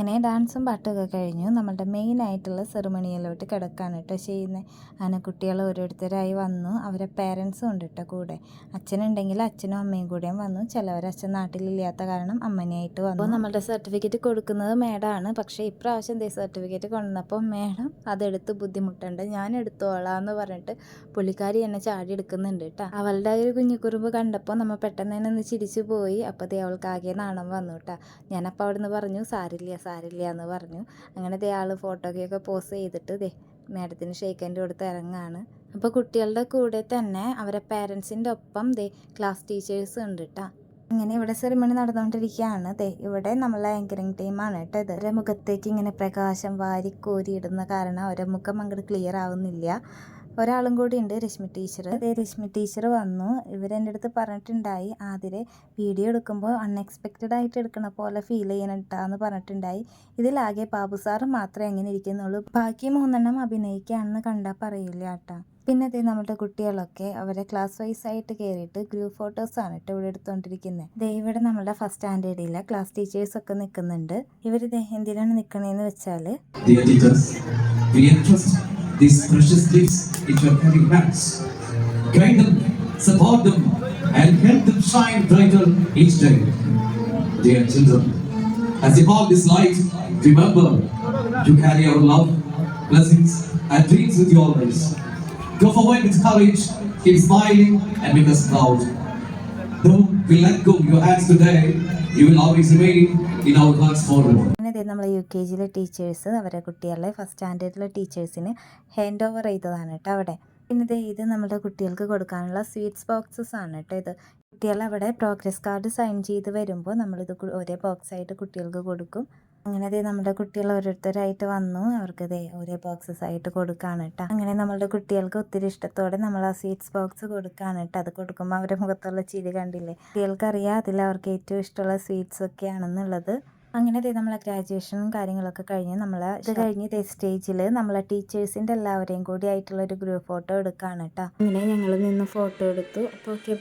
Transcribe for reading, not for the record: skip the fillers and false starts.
അങ്ങനെ ഡാൻസും പാട്ടൊക്കെ കഴിഞ്ഞു നമ്മളുടെ മെയിനായിട്ടുള്ള സെറിമണിയിലോട്ട് കിടക്കാണ് കേട്ടോ ചെയ്യുന്നത്. അങ്ങനെ കുട്ടികൾ ഓരോരുത്തരായി വന്നു, അവരെ പേരൻസും ഉണ്ട് കേട്ടോ കൂടെ. അച്ഛനുണ്ടെങ്കിൽ അച്ഛനും അമ്മയും കൂടെയും വന്നു. ചിലവർ അച്ഛൻ നാട്ടിലില്ലാത്ത കാരണം അമ്മനെയായിട്ട് വന്നു. അപ്പോൾ നമ്മളുടെ സർട്ടിഫിക്കറ്റ് കൊടുക്കുന്നത് മേഡമാണ്. പക്ഷേ ഇപ്രാവശ്യം സർട്ടിഫിക്കറ്റ് കൊണ്ടുവന്നപ്പോൾ മേഡം അതെടുത്ത് ബുദ്ധിമുട്ടുണ്ട്, ഞാൻ എടുത്തോളാം എന്ന് പറഞ്ഞിട്ട് പുള്ളിക്കാരി എന്നെ ചാടി എടുക്കുന്നുണ്ട് കേട്ടോ. അവളുടെ ഒരു കുഞ്ഞിക്കുറുമ്പ് കണ്ടപ്പോൾ നമ്മൾ പെട്ടെന്ന് തന്നെ ഒന്ന് ചിരിച്ചു പോയി. അപ്പോൾ അവൾക്ക് ആകെ നാണം വന്നു കേട്ടോ. ഞാനപ്പോൾ അവിടെ നിന്ന് പറഞ്ഞു സാരില്ല എന്ന് പറഞ്ഞു. അങ്ങനെ ആൾ ഫോട്ടോയ്ക്കൊക്കെ പോസ്റ്റ് ചെയ്തിട്ട് മാഡത്തിന് ഷേക്ക് ഹാൻഡ് കൊടുത്ത് ഇറങ്ങാണ്. അപ്പോൾ കുട്ടികളുടെ കൂടെ തന്നെ അവരെ പേരൻസിൻ്റെ ഒപ്പം ക്ലാസ് ടീച്ചേഴ്സ് ഉണ്ട് കേട്ടോ. ഇങ്ങനെ ഇവിടെ സെറിമണി നടന്നുകൊണ്ടിരിക്കുകയാണ്. ഇവിടെ നമ്മളെ ആങ്കറിങ് ടീമാണ് കേട്ടോ. അവരുടെ മുഖത്തേക്ക് ഇങ്ങനെ പ്രകാശം വാരിക്കോരിയിടുന്ന കാരണം അവരുടെ മുഖം അങ്ങോട്ട് ക്ലിയർ ആവുന്നില്ല. ഒരാളും കൂടി ഉണ്ട്, രശ്മി ടീച്ചർ. രശ്മി ടീച്ചർ വന്നു. ഇവരെൻ്റെ അടുത്ത് പറഞ്ഞിട്ടുണ്ടായി ആതിരെ വീഡിയോ എടുക്കുമ്പോൾ അൺഎക്സ്പെക്റ്റഡ് ആയിട്ട് എടുക്കണ പോലെ ഫീൽ ചെയ്യണട്ടാന്ന് പറഞ്ഞിട്ടുണ്ടായി. ഇതിലാകെ ബാബു സാറ് മാത്രമേ എങ്ങനെ ഇരിക്കുന്നുള്ളൂ, ബാക്കി 3 അഭിനയിക്കുകയാണെന്ന് കണ്ടാൽ പറയില്ല കേട്ടോ. പിന്നെ നമ്മുടെ കുട്ടികളൊക്കെ അവരെ ക്ലാസ് വൈസ് ആയിട്ട് കയറിയിട്ട് ഗ്രൂപ്പ് ഫോട്ടോസാണ് കേട്ടോ ഇവിടെ എടുത്തുകൊണ്ടിരിക്കുന്നത്. ഇവിടെ നമ്മുടെ ഫസ്റ്റ് സ്റ്റാൻഡേർഡിലെ ക്ലാസ് ടീച്ചേഴ്സൊക്കെ നിൽക്കുന്നുണ്ട്. ഇവർ എന്തിനാണ് നിൽക്കണേന്ന് വെച്ചാൽ these precious gifts into your caring hands. Guide them, support them, and help them shine brighter each day. Dear children, as you hold this light, remember to carry our love, blessings, and dreams with you always. Go forward with courage, keep smiling, and make us proud. Though we let go your hands today, you will always remain in our hearts forever. നമ്മൾ UKG teachers അവരെ കുട്ടികളെ first സ്റ്റാൻഡേർഡിലെ ടീച്ചേഴ്സിന് hand over ചെയ്തതാണ് കേട്ടോ അവിടെ. പിന്നെ ഇത് നമ്മുടെ കുട്ടികൾക്ക് കൊടുക്കാനുള്ള സ്വീറ്റ്സ് ബോക്സസ് ആണ് കേട്ടോ. ഇത് കുട്ടികൾ അവിടെ പ്രോഗ്രസ് കാർഡ് സൈൻ ചെയ്ത് വരുമ്പോൾ നമ്മളിത് ഒരേ ബോക്സ് ആയിട്ട് കുട്ടികൾക്ക് കൊടുക്കും. അങ്ങനെ നമ്മുടെ കുട്ടികൾ ഓരോരുത്തരായിട്ട് വന്നു, അവർക്ക് ഒരേ ബോക്സസ് ആയിട്ട് കൊടുക്കുകയാണ് കേട്ടോ. അങ്ങനെ നമ്മളുടെ കുട്ടികൾക്ക് ഒത്തിരി ഇഷ്ടത്തോടെ നമ്മൾ ആ സ്വീറ്റ്സ് ബോക്സ് കൊടുക്കുകയാണ് കേട്ടോ. അത് കൊടുക്കുമ്പോൾ അവരുടെ മുഖത്തുള്ള ചിരി കണ്ടില്ലേ. കുട്ടികൾക്കറിയാം അതിൽ അവർക്ക് ഏറ്റവും ഇഷ്ടമുള്ള സ്വീറ്റ്സ് ഒക്കെയാണെന്നുള്ളത്. അങ്ങനെ നമ്മളെ ഗ്രാജുവേഷനും കാര്യങ്ങളൊക്കെ കഴിഞ്ഞ് ഇത് കഴിഞ്ഞ് സ്റ്റേജിൽ നമ്മളെ ടീച്ചേഴ്സിൻ്റെ എല്ലാവരെയും കൂടി ആയിട്ടുള്ള ഒരു ഗ്രൂപ്പ് ഫോട്ടോ എടുക്കുകയാണ് കേട്ടോ. അങ്ങനെ ഞങ്ങൾ നിന്ന് ഫോട്ടോ എടുത്തു. അപ്പോൾ ഓക്കെ.